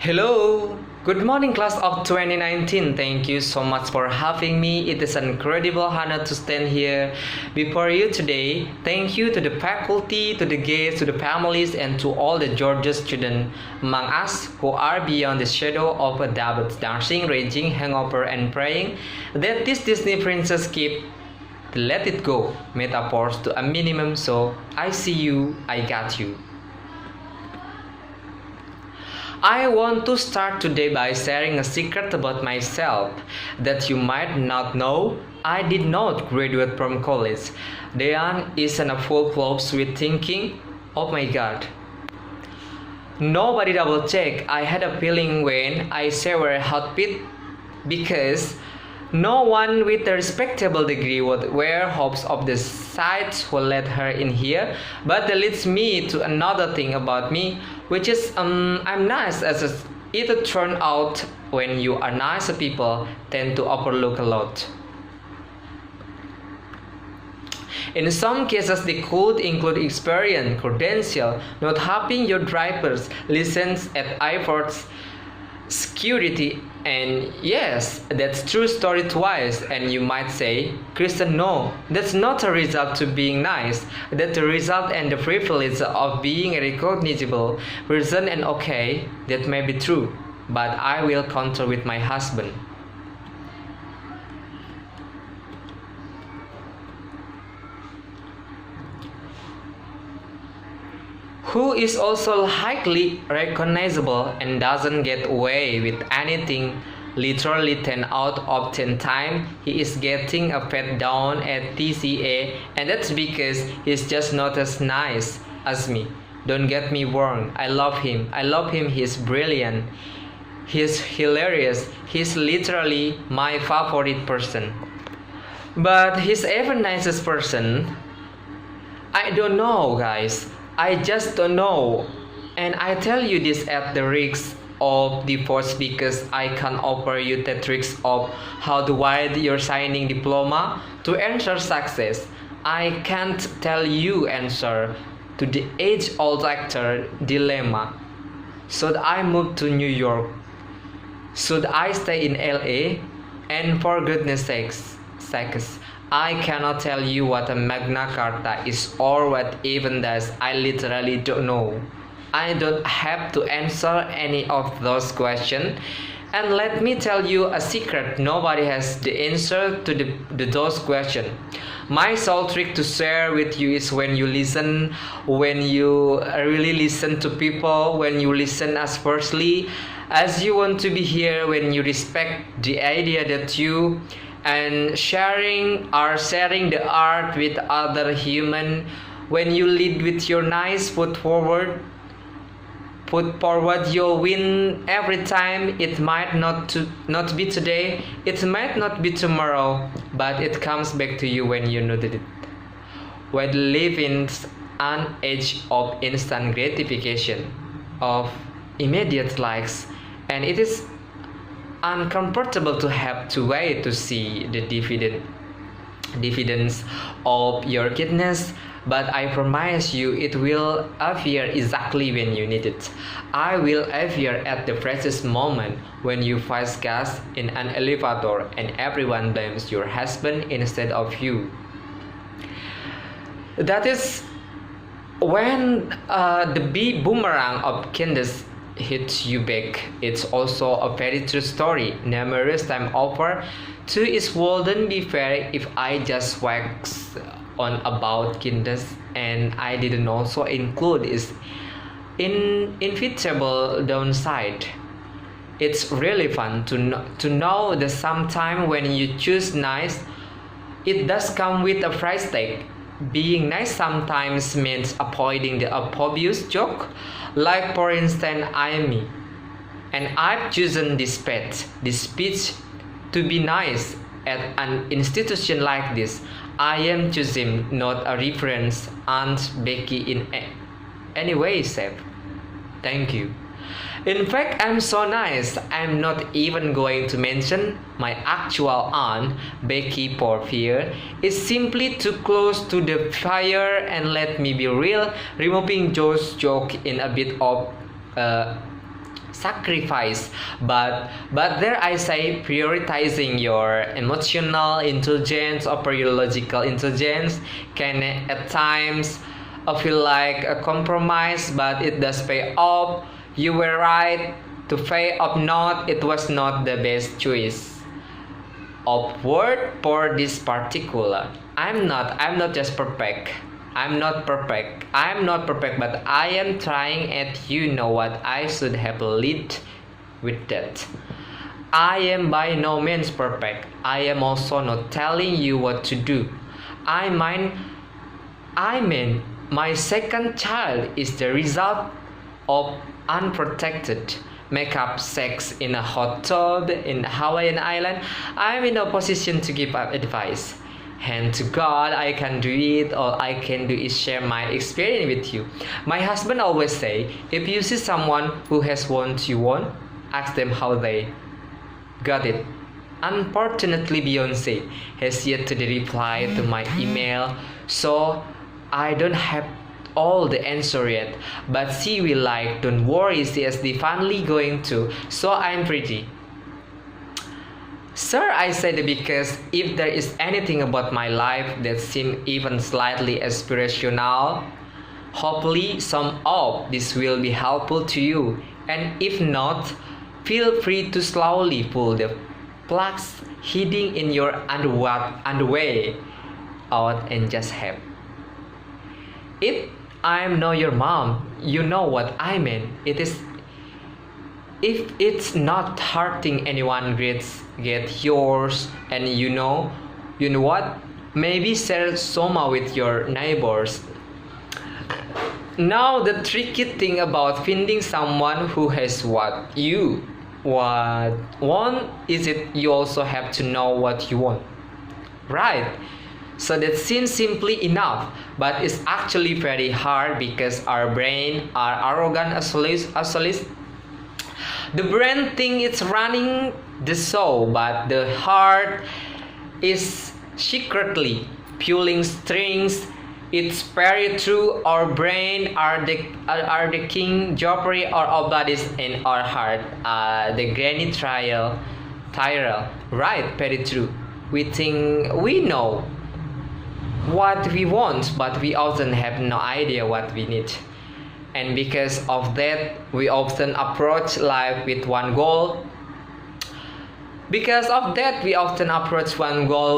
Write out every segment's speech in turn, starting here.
Hello, good morning class of 2019. Thank you so much for having me. It is an incredible honor to stand here before you today. Thank you to the faculty, to the guests, to the families, and to all the Georgia students among us who are beyond the shadow of a doubt, dancing, raging, hangover, and praying that this Disney princess keep the let it go metaphors to a minimum. So I see you, I got you. I want to start today by sharing a secret about myself that you might not know. I did not graduate from college. Dayan is in a full clothes with thinking, oh my god. Nobody double check. I had a feeling when I showered heartbeat because no one with a respectable degree would wear hopes of the sites who let her in here. But that leads me to another thing about me, which is I'm nice as it turned out. When you are nice, people tend to overlook a lot. In some cases, they could include experience, credential, not having your driver's license at airports, security, and yes, that's true story twice. And you might say, Kristen, no, that's not a result to being nice. That's the result and the privilege of being a recognizable person. And okay, that may be true, but I will counter with my husband. Who is also highly recognizable and doesn't get away with anything. Literally 10 out of 10 times he is getting a pat down at TCA, and that's because he's just not as nice as me. Don't get me wrong, I love him, he's brilliant, he's hilarious, he's literally my favorite person. But he's even nicest person. I don't know, guys. I just don't know, and I tell you this at the risk of divorce because I can't offer you the tricks of how to write your signing diploma to ensure success. I can't tell you answer to the age-old actor dilemma. Should I move to New York? Should I stay in LA? And for goodness sakes, I cannot tell you what a Magna Carta is or what even does. I literally don't know. I don't have to answer any of those questions. And let me tell you a secret. Nobody has the answer to those questions. My sole trick to share with you is when you listen, when you really listen to people, when you listen as firstly as you want to be here, when you respect the idea that you and sharing the art with other human, when you lead with your nice foot forward, you'll win every time. It might not be today, it might not be tomorrow, but it comes back to you when you noted it. We live in an age of instant gratification, of immediate likes, and it is uncomfortable to have to wait to see the dividends of your goodness, but I promise you it will appear exactly when you need it. I will appear at the precious moment when you first gas in an elevator and everyone blames your husband instead of you. That is when the boomerang of kindness hits you back. It's also a very true story. Numerous time over, too, it wouldn't be fair if I just wax on about kindness and I didn't also include its inevitable downside. It's really fun to know that sometime when you choose nice, it does come with a price tag. Being nice sometimes means avoiding the obvious joke, like for instance I'm me, and I've chosen this speech to be nice at an institution like this. I am choosing not a reference Aunt Becky in any way shape. Thank you. In fact, I'm so nice, I'm not even going to mention my actual aunt, Becky, for fear. It's simply too close to the fire, and let me be real, removing Joe's joke in a bit of sacrifice, but there I say prioritizing your emotional intelligence over your logical intelligence can at times feel like a compromise, but it does pay off. You were right to pay off. Not it was not the best choice of word for this particular. I'm not just perfect. I'm not perfect. But I am trying at you know what I should have led with that. I am by no means perfect. I am also not telling you what to do. I mean my second child is the result of unprotected makeup sex in a hot tub in Hawaiian Island. I'm in a position to give up advice. And to God, I can do it. All I can do is share my experience with you. My husband always say, if you see someone who has what you want, ask them how they got it. Unfortunately, Beyonce has yet to reply to my email, so I don't have all the answer yet. But she will like, don't worry, she is finally going to. So I'm pretty. Sir, I said because if there is anything about my life that seems even slightly aspirational, hopefully some of this will be helpful to you. And if not, feel free to slowly pull the plugs hiding in your underwear out and just have. If I'm not your mom, you know what I mean. If it's not hurting anyone, get yours, and you know what? Maybe share Soma with your neighbors. Now the tricky thing about finding someone who has what you want is it you also have to know what you want. Right? So that seems simply enough, but it's actually very hard because our brain are arrogant as the brain thinks it's running the show, but the heart is secretly pulling strings. It's very true. Our brain are the king Joffrey or our bodies in our heart. The granny Tyrell. Right, very true. We think we know what we want, but we often have no idea what we need. And because of that, we often approach life with one goal.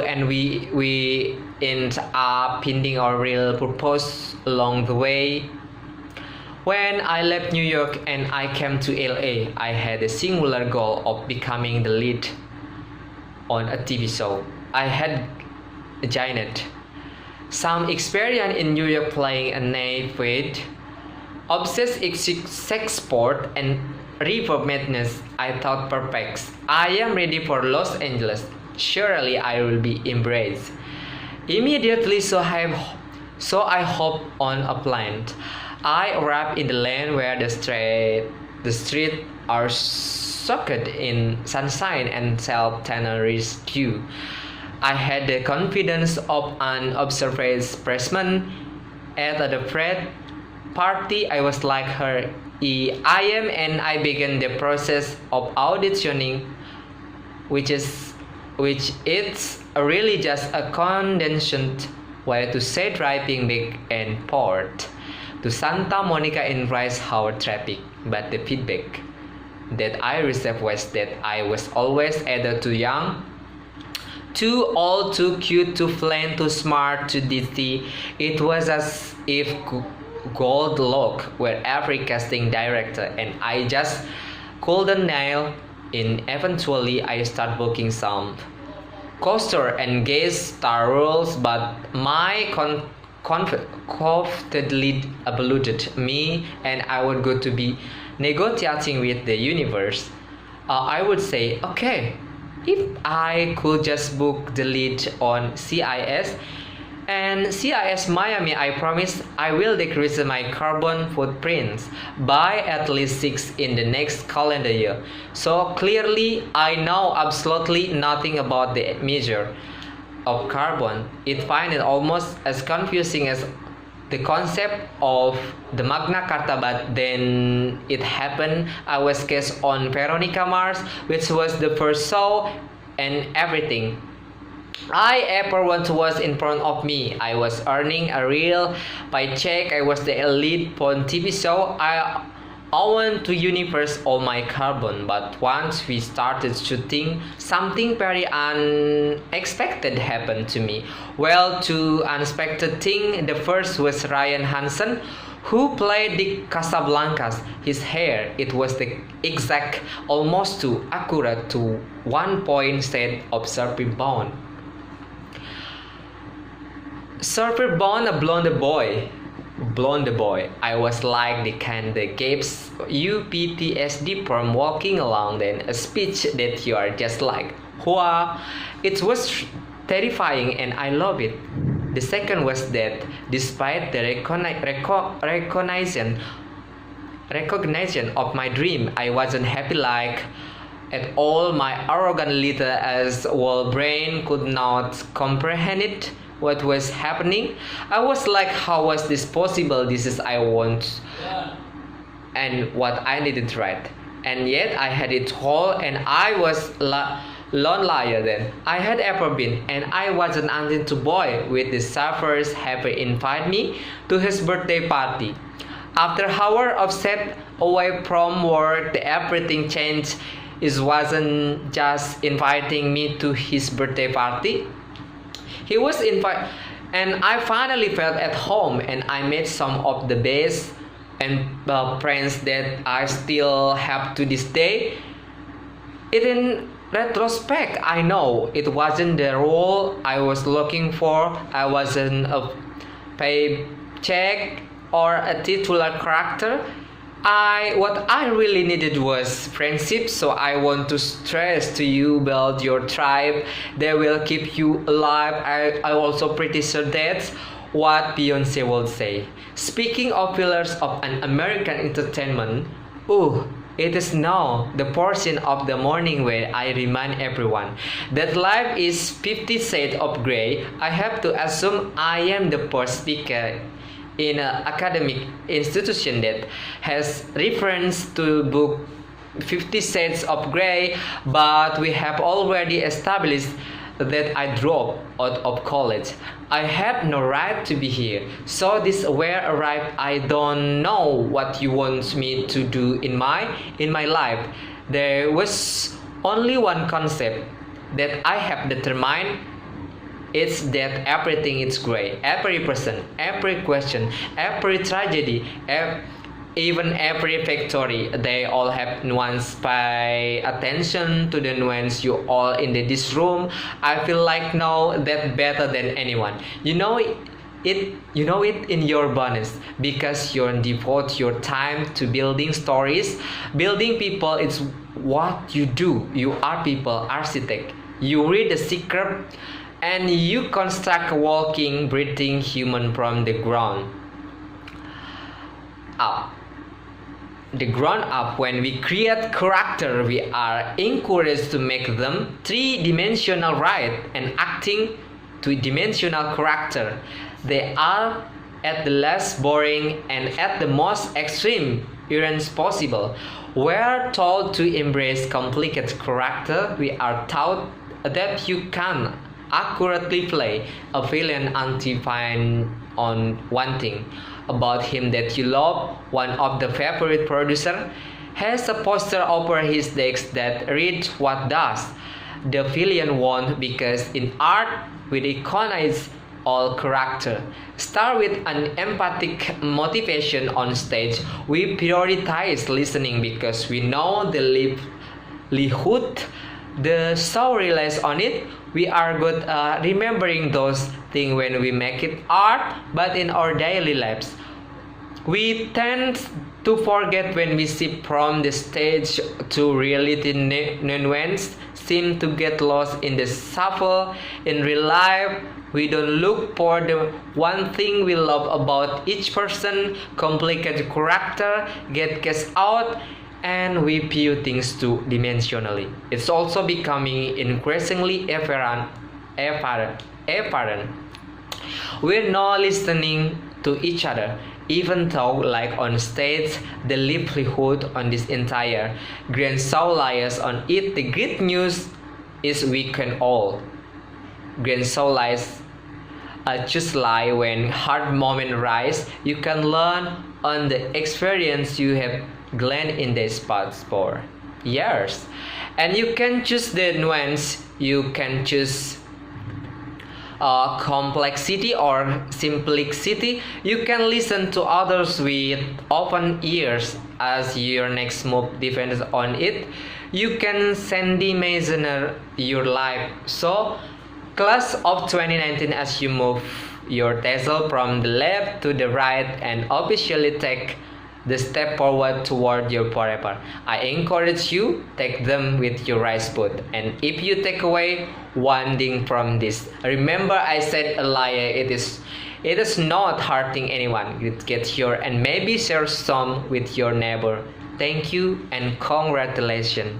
And we end up finding our real purpose along the way. When I left New York and I came to LA, I had a singular goal of becoming the lead on a TV show. I had Janet some experience in New York playing a knave with obsessed sex sport and river madness. I thought perfect. I am ready for Los Angeles. Surely I will be embraced immediately. So I hopped on a plane. I arrived in the land where the streets are soaked in sunshine and self-tanner's dew. I had the confidence of an observant freshman. At the frat party, I was like her I am, and I began the process of auditioning, which is really just a condensed way to say driving back and forth to Santa Monica in rush hour traffic. But the feedback that I received was that I was always either too young, too old, too cute, too plain, too smart, too ditzy. It was as if gold luck were every casting director, and I just couldn't nail in. Eventually, I started booking some coaster and guest star roles, but my confidently eluded me, and I would go to be negotiating with the universe. I would say, okay, if I could just book the lead on CIS and CIS Miami, I promise I will decrease my carbon footprints by at least 6 in the next calendar year. So clearly, I know absolutely nothing about the measure of carbon. I find it almost as confusing as the concept of the Magna Carta, but then it happened. I was cast on Veronica Mars, which was the first show and everything I ever want was in front of me. I was earning a real paycheck. I was the elite on TV show. I went to universe all my carbon, but once we started shooting, something very unexpected happened to me. Well, two unexpected thing. The first was Ryan Hansen, who played the Casablancas. His hair, it was the exact, almost too accurate to one point set of Surfer Bond. Surfer Bond, a blonde boy. I was like the kind that gives you PTSD from walking along, then a speech that you are just like, wow. It was terrifying and I love it. The second was that despite the recognition of my dream, I wasn't happy like at all. My arrogant little as well brain could not comprehend it. What was happening? I was like, how was this possible? This is I want and what I needed, right? And yet I had it all, and I was lonelier than I had ever been, and I wasn't until to boy with the surfers have invited me to his birthday party. After hour of set away from work, everything changed. It wasn't just inviting me to his birthday party. He was invited, and I finally felt at home, and I made some of the best and friends that I still have to this day. In retrospect, I know it wasn't the role I was looking for. I wasn't a paycheck or a titular character. What I really needed was friendship, so I want to stress to you, build your tribe. They will keep you alive. I also pretty sure that's what Beyonce will say. Speaking of pillars of an American entertainment, it is now the portion of the morning where I remind everyone that life is 50 Shades of Grey. I have to assume I am the first speaker in an academic institution that has reference to book 50 Shades of Grey, but we have already established that I dropped out of college. I had no right to be here. So this where arrived. I don't know what you want me to do in my life. There was only one concept that I have determined. It's that everything is great. Every person, every question, every tragedy, even every victory, they all have nuance. Pay attention to the nuance. You all in this room. I feel like know that better than anyone. You know it in your bonus because you devote your time to building stories, building people. It's what you do. You are people architect. You read the secret. And you construct a walking, breathing human from the ground up. The ground up. When we create character, we are encouraged to make them three-dimensional, right? And acting two-dimensional character. They are at the less boring and at the most extreme errands possible. We are told to embrace complicated character. We are taught that you can accurately play a villain until find on one thing about him that you love. One of the favorite producer has a poster over his desk that reads what does the villain want, because in art we recognize all character. Start with an empathic motivation on stage. We prioritize listening because we know the livelihood the show relies on it. We are good remembering those things when we make it art, but in our daily lives, we tend to forget when we shift from the stage to reality. Nuance seem to get lost in the shuffle. In real life, we don't look for the one thing we love about each person. Complicated character get cast out, and we view things two-dimensionally. It's also becoming increasingly apparent. We're not listening to each other, even though, like on stage, the livelihood on this entire grand soul lies on it. The good news is we can all. Grand soul lies just like when hard moments rise, you can learn on the experience you have gleaned in these past 4 years. And you can choose the nuance, you can choose complexity or simplicity. You can listen to others with open ears as your next move depends on it. You can imagine your life. So, class of 2019, as you move your tassel from the left to the right and officially take the step forward toward your forever, I encourage you, take them with your right foot. And if you take away one thing from this, remember I said earlier, it is not hurting anyone. You get your and maybe share some with your neighbor. Thank you and congratulations.